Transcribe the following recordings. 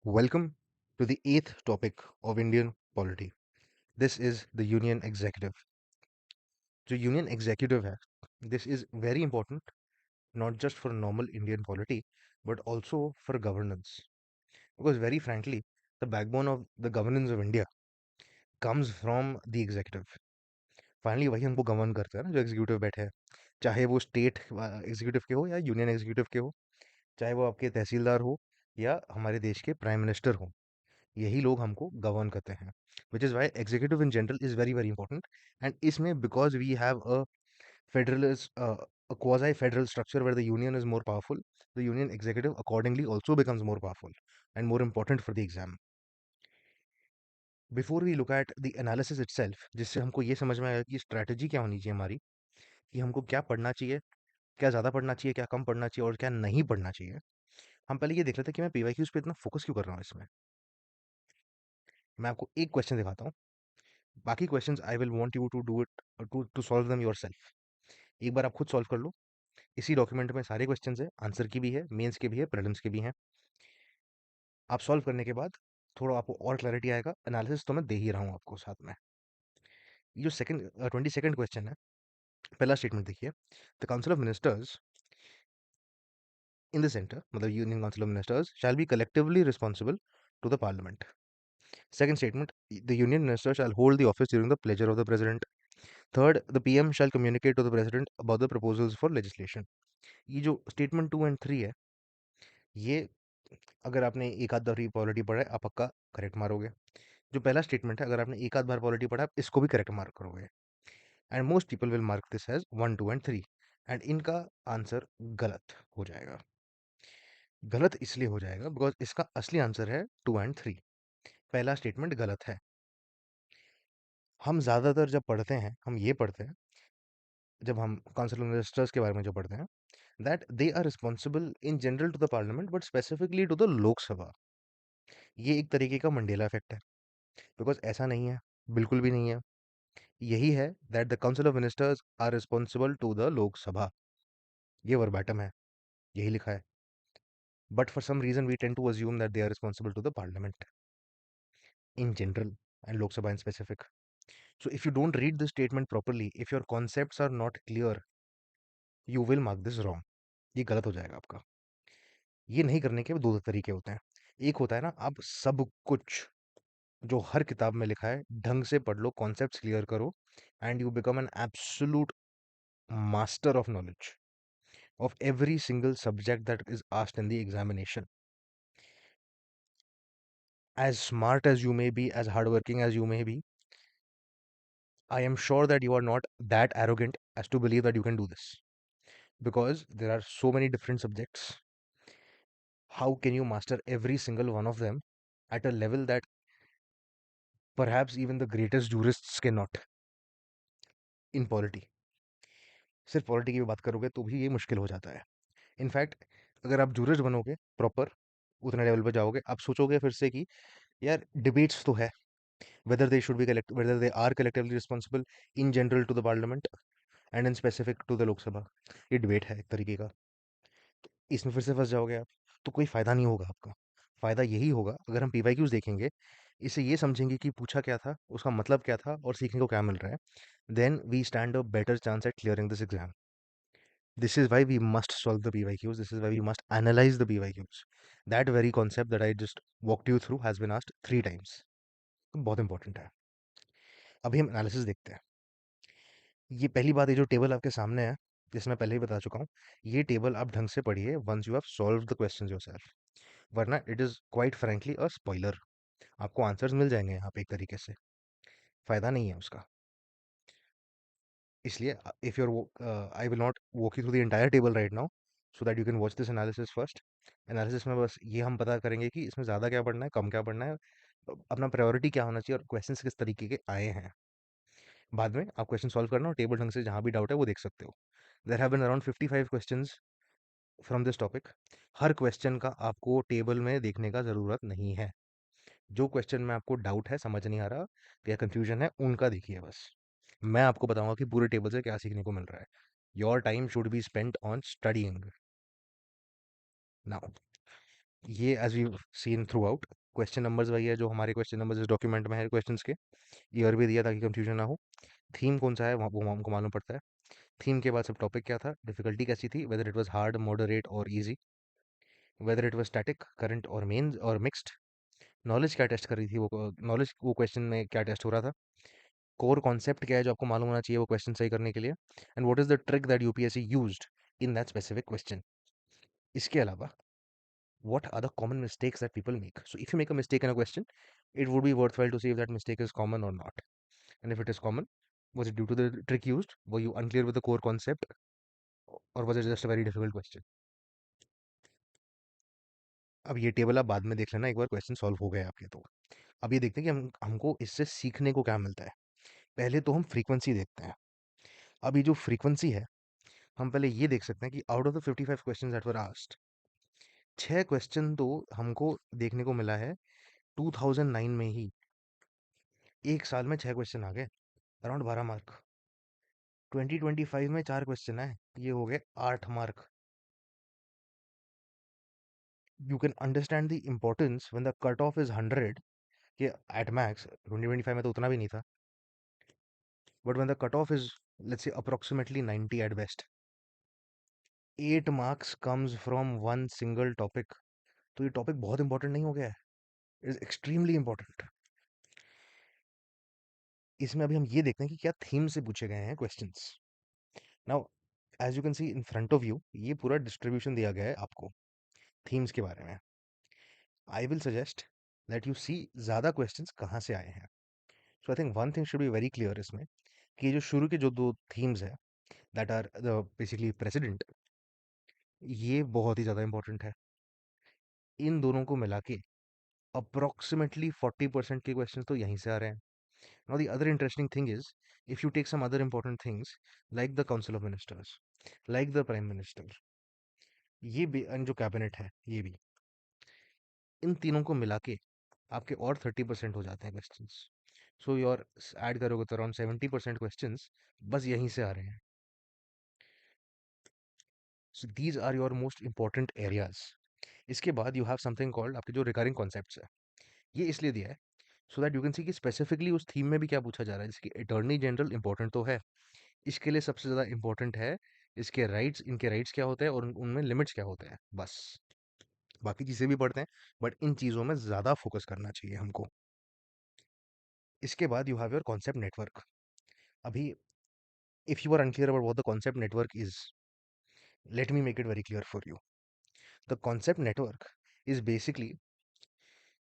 Welcome to the eighth topic of Indian polity. This is the Union Executive. जो Union Executive है, this is very important not just for normal Indian polity but also for governance. Because very frankly, the backbone of the governance of India comes from the executive. Finally वही हमको govern करते हैं ना, जो executive बैठे हैं, चाहे वो स्टेट एग्जीक्यूटिव के हो या यूनियन एग्जीक्यूटिव के हो, चाहे वो आपके तहसीलदार हो या हमारे देश के प्राइम मिनिस्टर हो, यही लोग हमको गवर्न करते हैं, which is why executive in general is very very important. And इसमें because we have a federalist a quasi federal structure where the union is more powerful, the union executive accordingly also becomes more powerful and more important for the exam. Before we look at the analysis itself, जिससे हमको ये समझ में आएगा कि strategy क्या होनी चाहिए हमारी, कि हमको क्या पढ़ना चाहिए, क्या ज़्यादा पढ़ना चाहिए, क्या कम पढ़ना चाहिए और क्या नहीं पढ़ना चाहिए. हम पहले ये देख लेते हैं कि मैं पीवाईक्यूज पे इतना फोकस क्यों कर रहा हूँ इसमें. मैं आपको एक क्वेश्चन दिखाता हूँ, बाकी questions I will want you to do it, to solve them yourself. एक बार आप खुद सॉल्व कर लो. इसी डॉक्यूमेंट में सारे क्वेश्चंस है, आंसर की भी है, मेंस के भी है, प्रीलिम्स के भी हैं. आप सॉल्व करने के बाद थोड़ा आपको और क्लैरिटी आएगा. एनालिसिस तो मैं दे ही रहा हूँ आपको साथ में. ये जो सेकंड 22nd क्वेश्चन है, पहला स्टेटमेंट देखिए. The council of ministers in the centre, मतलब union council of ministers shall be collectively responsible to the parliament. Second statement, the union minister shall hold the office during the pleasure of the president. Third, the PM shall communicate to the president about the proposals for legislation. ये जो statement 2 और 3 है, ये अगर आपने एक आध बार polity पढ़ा है आप पक्का करेक्ट मारोगे. जो पहला स्टेटमेंट है, अगर आपने एक आध बार पॉलिटी पढ़ा है आप इसको भी करेक्ट मार्क करोगे. And most people will mark this as 1, 2 and 3. And इनका आंसर गलत हो जाएगा. गलत इसलिए हो जाएगा बिकॉज इसका असली आंसर है 2 एंड 3. पहला स्टेटमेंट गलत है. हम ज़्यादातर जब पढ़ते हैं हम ये पढ़ते हैं, जब हम काउंसिल ऑफ मिनिस्टर्स के बारे में जो पढ़ते हैं, that they are responsible in general to the parliament but specifically to the Lok Sabha. ये एक तरीके का मंडेला इफेक्ट है, बिकॉज ऐसा नहीं है, बिल्कुल भी नहीं है. यही है that the council of ministers are responsible to the Lok Sabha. ये वर्बैटम है, यही लिखा है. But for some reason we tend to assume that they are responsible to the parliament in general and Lok Sabha in specific. So if you don't read this statement properly, if your concepts are not clear, you will mark this wrong. ये गलत हो जाएगा आपका. ये नहीं करने के दो तरीके होते हैं. एक होता है ना, आप सब कुछ जो हर किताब में लिखा है ढंग से पढ़ लो, कॉन्सेप्ट्स क्लियर करो, and you become an absolute master of knowledge of every single subject that is asked in the examination. As smart as you may be, as hardworking as you may be, I am sure that you are not that arrogant as to believe that you can do this. Because there are so many different subjects. How can you master every single one of them at a level that perhaps even the greatest jurists cannot in polity? सिर्फ polity की बात करोगे तो भी ये मुश्किल हो जाता है. इनफैक्ट अगर आप जूरिस्ट बनोगे प्रॉपर, उतने लेवल पर जाओगे, आप सोचोगे फिर से कि यार डिबेट्स तो है, whether they should be whether they are collectively responsible in general to the parliament and in specific to the Lok Sabha. ये डिबेट है एक तरीके का. इसमें फिर से फंस जाओगे आप, तो कोई फायदा नहीं होगा आपका. फायदा यही होगा अगर हम पीवाईक्यूज देखेंगे, इससे ये समझेंगे कि पूछा क्या था, उसका मतलब क्या था और सीखने को क्या मिल रहा है. Then we stand a better chance at clearing this exam. This is why we must solve the PYQs. This is why we must analyze the PYQs. That very concept that I just walked you through has been asked 3 times. तो बहुत important है. अभी हम analysis देखते हैं. ये पहली बात, ये जो टेबल आपके सामने है, जिसमें पहले ही बता चुका हूँ, ये टेबल आप ढंग से पढ़िए once you have solved the questions yourself. वरना it is quite frankly a spoiler. आपको आंसर्स मिल जाएंगे यहाँ पे एक तरीके से, फ़ायदा नहीं है उसका. इसलिए if you're I will not walk you through the entire table right now, so that you can watch this analysis first. Analysis में बस ये हम पता करेंगे कि इसमें ज़्यादा क्या पढ़ना है, कम क्या पढ़ना है, अपना प्रायोरिटी क्या होना चाहिए और क्वेश्चंस किस तरीके के आए हैं. बाद में आप क्वेश्चन सॉल्व करना और टेबल ढंग से जहाँ भी डाउट है वो देख सकते हो. There have been around 55 questions from this topic. हर क्वेश्चन का आपको टेबल में देखने का ज़रूरत नहीं है. जो क्वेश्चन में आपको डाउट है, समझ नहीं आ रहा या कंफ्यूजन है, उनका देखिए बस. मैं आपको बताऊंगा कि पूरे टेबल से क्या सीखने को मिल रहा है. Your time should be spent on studying. Now ये as we seen throughout, question numbers वही है जो हमारे क्वेश्चन नंबर्स इस डॉक्यूमेंट में है क्वेश्चंस के। ईयर भी दिया ताकि कंफ्यूजन ना हो। थीम कौन सा है वो हमको मालूम पड़ता है। थीम के बाद सब टॉपिक क्या था, डिफिकल्टी कैसी थी, whether it was hard, moderate और easy, whether it was static, current और मेन और मिक्स्ड, नॉलेज क्या टेस्ट कर रही थी वो, नॉलेज वो क्वेश्चन में क्या टेस्ट हो रहा था, कोर कॉन्सेप्ट क्या है जो आपको मालूम होना चाहिए वो क्वेश्चन सही करने के लिए, and what is the trick that UPSC used in that specific question. इसके अलावा what are the common mistakes that people make. So if you make a mistake in a question, it would be worthwhile to see if that mistake is common or not. And if it is common, was it due to the trick used? Were you unclear with the core concept? Or was it just a very difficult question? अब ये table आप बाद में देख लेना, एक बार question solve हो गए आपके तो। अब ये देखते हैं कि हमको इससे सीखने को क्या मिलता है। पहले तो हम फ्रीक्वेंसी देखते हैं। अब ये जो फ्रीक्वेंसी है, हम पहले ये देख सकते हैं कि out of the 55 question that were asked, 6 question तो हमको देखने को मिला है 2009 में ही। एक साल में 6 क्वेश्चन आ गए, अराउंड 12 मार्क। 2025 में 4 क्वेश्चन है, ये हो गए 8 mark. You can understand the importance when the cut off is 100 के एट मैक्स। 2025 में तो उतना भी नहीं था, but when the cut off is let's say approximately 90 at best, 8 marks comes from one single topic. तो ये टॉपिक बहुत इंपॉर्टेंट नहीं हो गया है? It is extremely important. इसमें अभी हम ये देखते हैं कि क्या थीम से पूछे गए हैं questions. Now as you can see in front of you, ये पूरा डिस्ट्रीब्यूशन दिया गया है आपको थीम्स के बारे में। I will suggest that you see ज़्यादा क्वेश्चंस कहाँ से आए हैं। So I think one thing should be very clear इसमें, कि ये जो शुरू के जो दो थीम्स है that are the basically president, ये बहुत ही ज़्यादा इंपॉर्टेंट है। इन दोनों को मिला के अप्रोक्सीमेटली 40% के क्वेश्चन तो यहीं से आ रहे हैं। Now the other interesting thing is, if you take some other important things like the council of ministers, like the prime minister, ये भी and जो कैबिनेट है ये भी, इन तीनों को मिला के आपके और 30% हो जाते हैं क्वेश्चंस। सो योर ऐड करोगे तो अराउंड 70% क्वेश्चंस बस यहीं से आ रहे हैं। So these are your most important areas. इसके बाद यू हैव समथिंग कॉल्ड आपके जो रिकरिंग कॉन्सेप्ट्स है। ये इसलिए दिया है सो दैट यू कैन सी कि स्पेसिफिकली उस थीम में भी क्या पूछा जा रहा है। जैसे कि अटॉर्नी जनरल इंपॉर्टेंट तो है, इसके लिए सबसे ज़्यादा इंपॉर्टेंट है इसके राइट्स, इनके राइट्स क्या होते हैं और उनमें लिमिट्स क्या होते हैं, बस। बाकी चीज़ें भी पढ़ते हैं, बट इन चीज़ों में ज़्यादा फोकस करना चाहिए हमको। इसके बाद you have your concept network. अभी if you are unclear about what the concept network is, let me make it very clear for you. The concept network is basically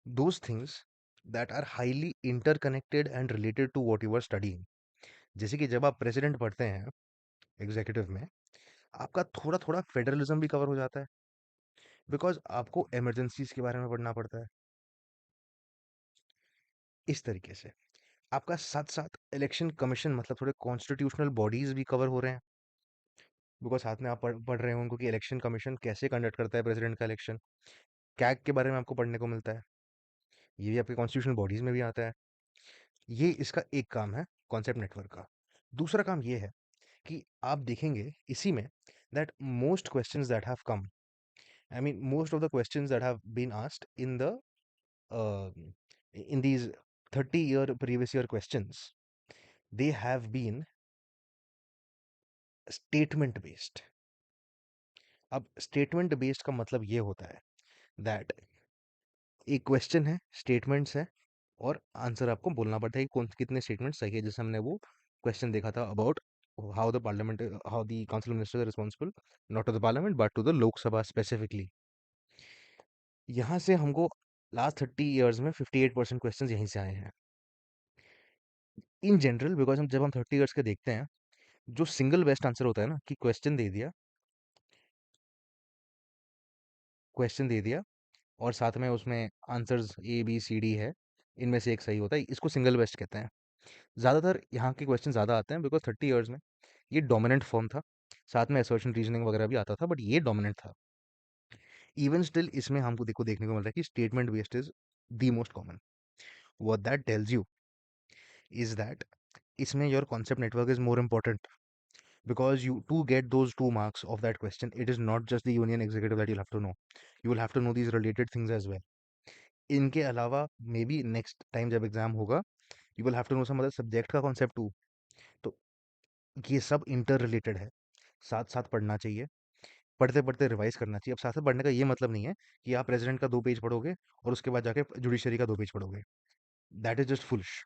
those things that are highly interconnected and related to what you are studying. जैसे कि जब आप president पढ़ते हैं executive में, आपका थोड़ा थोड़ा फेडरलिज्म भी कवर हो जाता है, बिकॉज आपको इमरजेंसीज के बारे में पढ़ना पड़ता है। इस तरीके से आपका साथ साथ इलेक्शन कमीशन मतलब थोड़े कॉन्स्टिट्यूशनल बॉडीज भी कवर हो रहे हैं, बिकॉज साथ में आप पढ़ रहे हो उनको कि इलेक्शन कमीशन कैसे कंडक्ट करता है प्रेसिडेंट का इलेक्शन। कैग के बारे में आपको पढ़ने को मिलता है, ये भी आपके कॉन्स्टिट्यूशनल बॉडीज में भी आता है। ये इसका एक काम है कॉन्सेप्ट नेटवर्क का। दूसरा काम ये है कि आप देखेंगे इसी में that most questions that have come, I mean most of the questions that have been asked in these 30 year previous year questions, they have been statement based. अब स्टेटमेंट बेस्ड का मतलब ये होता है दैट एक क्वेश्चन है, statements है, और आंसर आपको बोलना पड़ता है कि कौन कितने स्टेटमेंट सही है। जैसे हमने वो क्वेश्चन देखा था about how the parliament, how the council minister are responsible not to the parliament but to the Lok Sabha specifically. यहाँ से हमको लास्ट 30 ईयर्स में 58% क्वेश्चन यहीं से आए हैं इन जनरल। बिकॉज हम जब हम 30 ईयर्स के देखते हैं, जो सिंगल बेस्ट आंसर होता है ना कि क्वेश्चन दे दिया और साथ में उसमें answers A B C D है, इनमें से एक सही होता है, इसको सिंगल बेस्ट कहते हैं। ज़्यादातर यहाँ के क्वेश्चन ज़्यादा आते हैं बिकॉज 30 ईयर्स में ये डोमिनेंट फॉर्म था। साथ में असर्शन रीजनिंग वगैरह भी आता था, बट ये डोमिनेंट था। इवन स्टिल इसमें हमको देखने को मिल रहा है कि statement based is the most common. What that tells you is that इसमें your concept network is more important, because you to get those 2 marks of that question, it is not just the union executive that you'll have to know. You will have to know these related things as well. इनके अलावा maybe next time जब exam होगा, you will have to know some other subject का concept too. तो ये सब inter related है, साथ साथ पढ़ना चाहिए, पढ़ते पढ़ते रिवाइज करना चाहिए. अब साथ साथ पढ़ने का ये मतलब नहीं है कि आप प्रेसिडेंट का 2 पेज पढ़ोगे और उसके बाद जाके जुडिशरी का 2 पेज पढ़ोगे. That is just foolish.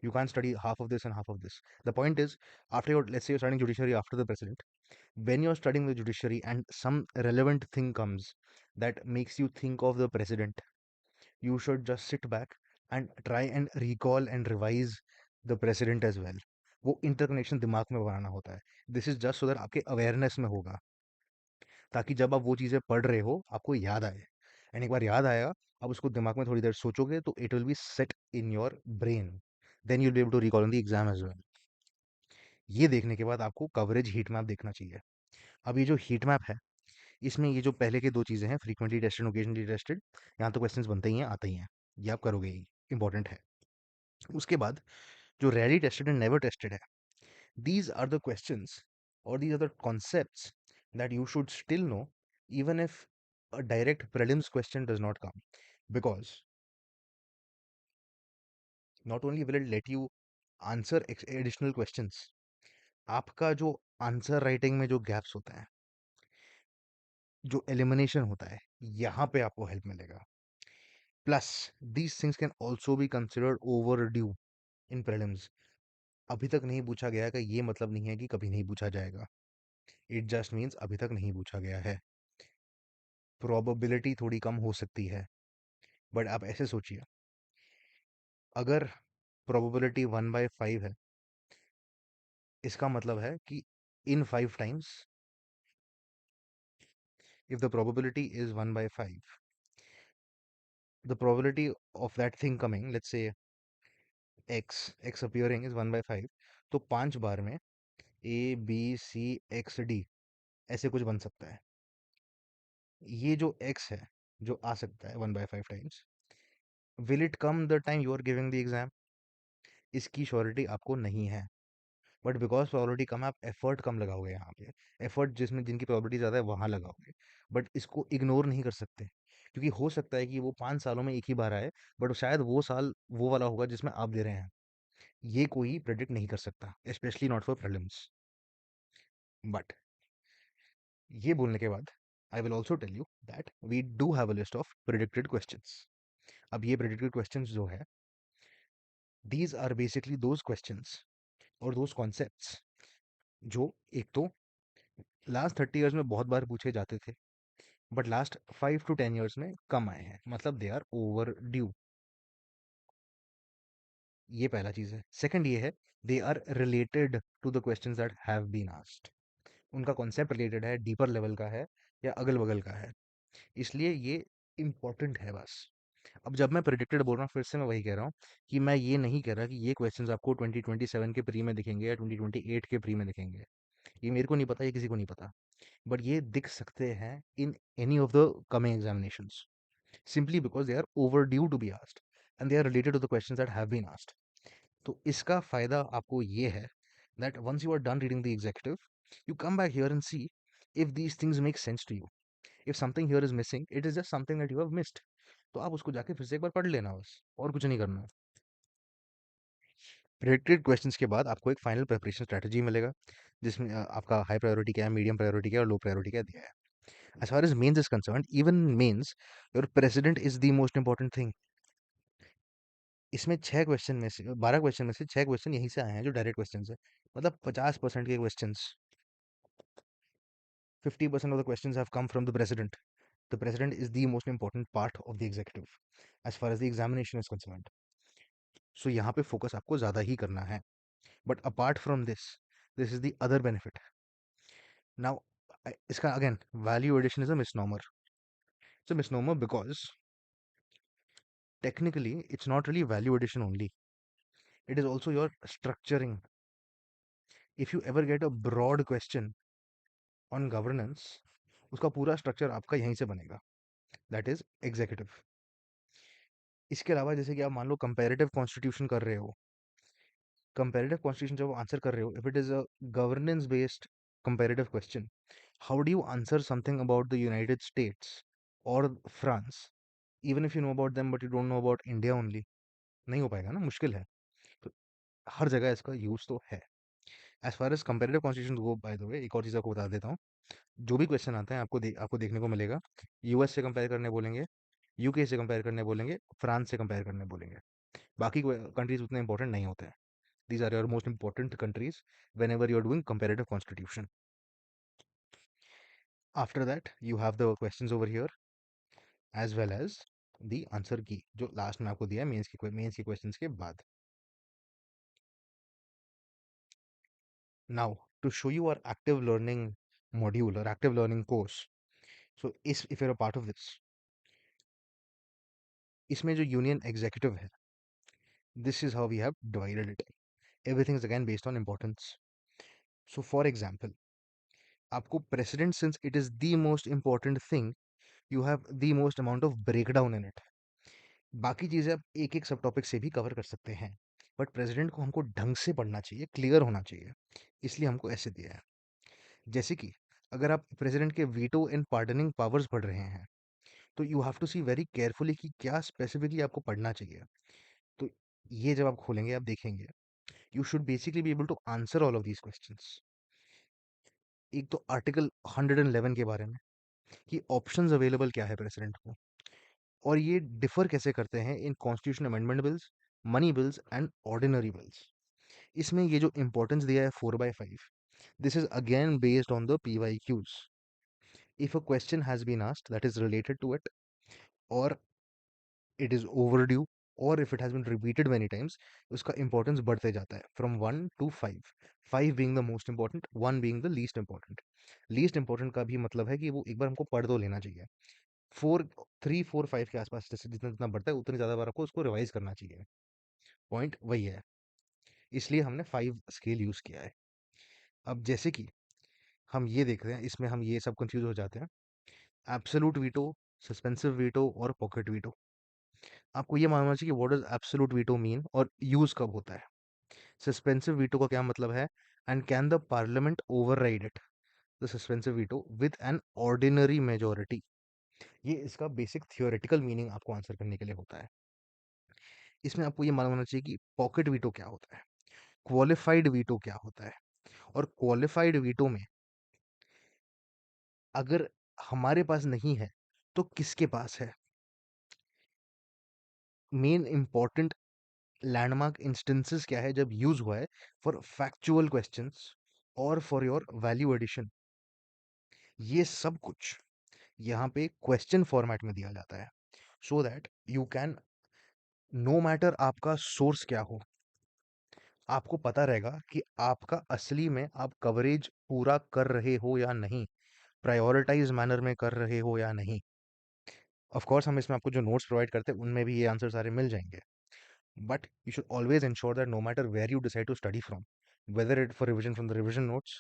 You can't study half of this and half of this. The point is, after your, let's say you're studying judiciary after the president, when you're studying the judiciary and some relevant thing comes that makes you think of the president, you should just sit back and try and recall and revise the president as well. वो interconnection दिमाग में बनाना होता है. This is just so that आपके awareness में होगा, ताकि जब आप वो चीज़ें पढ़ रहे हो आपको याद आए. एंड एक बार याद आएगा, आप उसको दिमाग में थोड़ी देर सोचोगे तो it will be set in your brain. Then you will be able to recall in the exam as well. ये देखने के बाद आपको कवरेज हीट मैप देखना चाहिए. अब ये जो हीट मैप है, इसमें ये जो पहले के 2 चीज़ें हैं, फ्रीक्वेंटली टेस्टेड, ओकेजनली टेस्टेड, यहाँ तो क्वेश्चंस बनते ही हैं, आते ही हैं, ये आप करोगे ही, इंपॉर्टेंट है. उसके बाद जो rarely tested and never tested है, these are the questions or these are the concepts that you should still know even if a direct prelims question does not come, because not only will it let you answer additional questions, आपका जो answer writing में जो gaps होता है, जो elimination होता है, यहाँ पे आपको हेल्प मिलेगा. Plus these things can also be considered over due in prelims. अभी तक नहीं पूछा गया का ये मतलब नहीं है कि कभी नहीं पूछा जाएगा. इट जस्ट मीन्स अभी तक नहीं पूछा गया है. प्रोबेबिलिटी थोड़ी कम हो सकती है, बट आप ऐसे सोचिए, अगर प्रोबेबिलिटी 1/5 है, इसका मतलब है कि इन 5 times, if the probability is 1/5, the probability of that thing coming, let's say x appearing is 1/5, तो 5 बार में ABCXD ऐसे कुछ बन सकता है. ये जो x है, जो आ सकता है 1/5 times, will it come the time you are giving the exam? इसकी श्योरिटी आपको नहीं है. बट बिकॉज प्रोबेबिलिटी कम है, आप एफर्ट कम लगाओगे. यहाँ पे एफर्ट जिसमें जिनकी प्रोबेबिलिटी ज़्यादा है वहाँ लगाओगे. बट इसको इग्नोर नहीं कर सकते, क्योंकि हो सकता है कि वो 5 सालों में एक ही बार आए, बट शायद वो साल वो वाला होगा जिसमें आप दे रहे हैं. ये कोई प्रेडिक्ट नहीं कर सकता, specially not for prelims. But ये बोलने के बाद I will also tell you that we do have a list of predicted questions. अब ये प्रिडिक्टेड क्वेश्चंस जो है, these are basically those questions और दोज कॉन्सेप्ट्स जो एक तो लास्ट 30 ईयर्स में बहुत बार पूछे जाते थे, बट लास्ट 5 to 10 ईयर्स में कम आए हैं, मतलब दे आर ओवर ड्यू. ये पहला चीज़ है. सेकंड ये है, they are related to the questions that have been asked. उनका कॉन्सेप्ट रिलेटेड है, डीपर लेवल का है, या अगल बगल का है, इसलिए ये इंपॉर्टेंट है बस. अब जब मैं प्रिडिक्टेड बोल रहा हूँ, फिर से मैं वही कह रहा हूँ कि मैं ये नहीं कह रहा कि ये क्वेश्चंस आपको 2027 के प्री में दिखेंगे या 2028 के प्री में दिखेंगे. ये मेरे को नहीं पता, ये किसी को नहीं पता, बट ये दिख सकते हैं in any of the coming examinations, simply because they are overdue to be asked and they are related to the questions that have been asked. तो इसका फायदा आपको ये है that once you are done reading the executive, you come back here and see if these things make sense to you. If something here is missing, it is just something that you have missed. तो आप उसको जाके फिर से एक बार पढ़ लेना बस, और कुछ नहीं करना. प्रेडिक्टेड क्वेश्चंस के बाद आपको एक फाइनल प्रिपरेशन स्ट्रेटजी मिलेगा, जिसमें आपका हाई प्रायोरिटी क्या है, मीडियम प्रायोरिटी क्या है और लो प्रायोरिटी क्या दिया है. As far as mains is concerned, even mains, your president is the most important thing. इसमें 6 क्वेश्चन में से 12 क्वेश्चन में से 6 क्वेश्चन यहीं से आए हैं जो डायरेक्ट क्वेश्चन है. मतलब 50% के questions, 50% of the questions have come from the president. The president is the most important part of the executive as far as the examination is concerned. So यहाँ पे फोकस आपको ज़्यादा ही करना है. But apart from this is the other benefit. Now इसका again value addition is a misnomer. It's a misnomer because technically it's not really value addition only, it is also your structuring. If you ever get a broad question on governance, उसका पूरा structure आपका यहीं से बनेगा, that is executive. इसके अलावा जैसे कि आप मान लो कंपैरेटिव कॉन्स्टिट्यूशन कर रहे हो, कंपैरेटिव कॉन्स्टिट्यूशन जब आंसर कर रहे हो, if it is a governance based comparative question, how do you answer something about the United States और France, even if you know about them but you don't know about India only? नहीं हो पाएगा ना, मुश्किल है। तो हर जगह इसका यूज तो है। As far as comparative constitution को, बाय द वे, एक और चीज़ आपको बता देता हूँ। जो भी क्वेश्चन आते हैं आपको देखने को मिलेगा, यूएस से कंपेयर करने बोलेंगे, यूके से कंपेयर करने बोलेंगे, फ्रांस से कंपेयर करने बोलेंगे। बाकी कंट्रीज उतने इंपॉर्टेंट नहीं होते हैं। These are your most important countries whenever you are doing comparative constitution. After that you have the questions over here as well as the answer key, जो last में आपको दिया है मेंस के क्वेश्चंस के बाद। Now to show you our active learning module और active learning course, so if you are a part of this, इसमें जो यूनियन एग्जीक्यूटिव है, this is how we have divided it. Everything is again based on importance. So for example, आपको president, since it is the most important thing, you have the most amount of breakdown in it. बाकी चीजें आप एक एक सब topic से भी cover कर सकते हैं, बट प्रेसिडेंट को हमको ढंग से पढ़ना चाहिए, क्लियर होना चाहिए, इसलिए हमको ऐसे दिया है। जैसे कि अगर आप प्रेसिडेंट के वीटो एंड पार्डनिंग पावर्स पढ़ रहे हैं, तो you have to see very carefully कि क्या स्पेसिफिकली आपको पढ़ना चाहिए। तो ये जब आप खोलेंगे, आप देखेंगे, you should basically be able to answer all of these questions. एक तो आर्टिकल 111 के बारे में कि ऑप्शंस अवेलेबल क्या है प्रेसिडेंट को, और ये डिफर कैसे करते हैं in constitution amendment bills, money bills and ordinary bills. इसमें ये जो इंपॉर्टेंस दिया है 4/5, this is again based on the PYQs. If a question has been asked that is related to it, और it is overdue, or if it has been repeated many times, उसका importance बढ़ते जाता है from 1 to 5, 5 being the most important, 1 being the least important. least important का भी मतलब है कि वो एक बार हमको पढ़ तो लेना चाहिए। 4 3 4 5 के आसपास जैसे जितना जितना बढ़ता है उतनी ज़्यादा बार आपको उसको रिवाइज करना चाहिए। पॉइंट वही है, इसलिए हमने 5 स्केल यूज़ किया है। अब जैसे कि हम ये देख रहे हैं, इसमें हम ये सब कंफ्यूज हो जाते हैं, एब्सोलूट वीटो, सस्पेंसिव वीटो और पॉकेट वीटो। आपको ये मालूम होना चाहिए कि what does absolute veto mean और यूज कब होता है। सस्पेंसिव वीटो का क्या मतलब है, and can the parliament override it, the suspensive veto with an ordinary majority. ये इसका बेसिक थियोरेटिकल मीनिंग आपको आंसर करने के लिए होता है। इसमें आपको ये मालूम होना चाहिए कि पॉकेट वीटो क्या होता है, क्वालिफाइड वीटो क्या होता है, और क्वालिफाइड वीटो में अगर हमारे पास नहीं है तो किसके पास है। मेन इंपॉर्टेंट लैंडमार्क इंस्टेंसेस क्या है जब यूज हुआ है फॉर फैक्चुअल क्वेश्चंस और फॉर योर वैल्यू एडिशन, ये सब कुछ यहाँ पे क्वेश्चन फॉर्मेट में दिया जाता है, so that you can, no matter आपका सोर्स क्या हो, आपको पता रहेगा कि आपका असली में आप कवरेज पूरा कर रहे हो या नहीं, प्रायोरिटाइज मैनर में कर रहे हो या नहीं। ऑफ कोर्स हम इसमें आपको जो नोट्स प्रोवाइड करते हैं उनमें भी ये आंसर सारे मिल जाएंगे, but you should always ensure that no matter where you decide to study from, whether it for revision from the revision notes,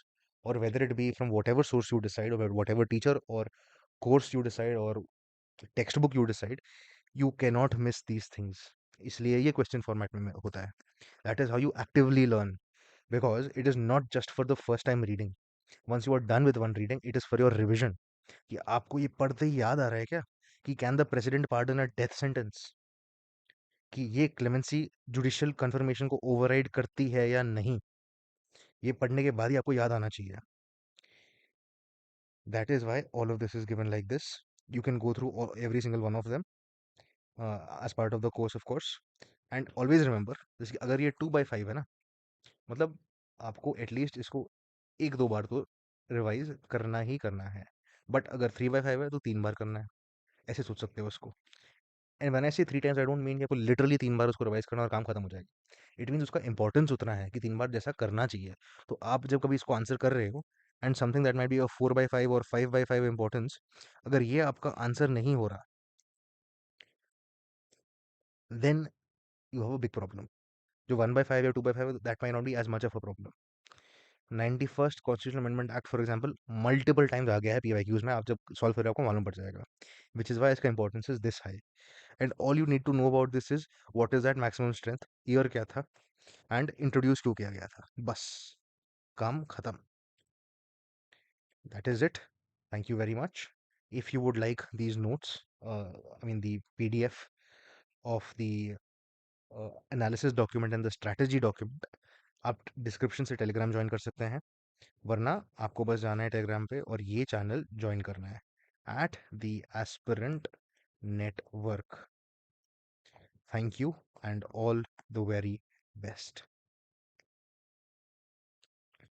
or whether it be from whatever source you decide, or whatever teacher or course you decide, or textbook you decide, you cannot miss these things. इसलिए ये question format में होता है, that is how you actively learn, because it is not just for the first time reading, once you are done with one reading it is for your revision, कि आपको ये पढ़ते ही याद आ रहा है क्या कि can the president pardon a death sentence, कि ये क्लेमेंसी जुडिशियल कंफर्मेशन को ओवरराइड करती है या नहीं, ये पढ़ने के बाद ही आपको याद आना चाहिए। That is why all of this is given like this, you can go through every single one of them as part of the course of course, and always remember, जैसे कि अगर ये 2/5 है ना, मतलब आपको एटलीस्ट इसको 1 2 बार तो रिवाइज करना ही करना है, बट अगर 3/5 है तो 3 बार करना है, ऐसे सोच सकते हो उसको। एंड व्हेन आई से 3 टाइम्स आई डोंट मीन कि आपको लिटरली 3 बार उसको रिवाइज करना और काम खत्म हो जाएगा। इट मीन्स उसका इंपॉर्टेंस उतना है कि 3 बार जैसा करना चाहिए। तो आप जब कभी इसको आंसर कर रहे हो, and something that might be a 4/5 और 5/5 इंपॉर्टेंस, अगर ये आपका आंसर नहीं हो रहा, then you have a big problem. जो 1/5 या 2/5 that might not be as much of a problem. 91st constitution amendment act for example multiple times आ गया है PYQs में, आप जब सॉल्व करोगे आपको मालूम पड़ जाएगा, विच इज वाई इसका importance is this high. And all you need to know about this is what is that maximum strength, year क्या था, एंड इंट्रोड्यूस क्यों किया गया था, बस काम खत्म. That is it. Thank you very much. If you would like these notes, I mean the PDF of the analysis document and the strategy document, आप डिस्क्रिप्शन से टेलीग्राम ज्वाइन कर सकते हैं, वरना आपको बस जाना है टेलीग्राम पे और ये चैनल ज्वाइन करना है at the aspirant network. Thank you and all the very best.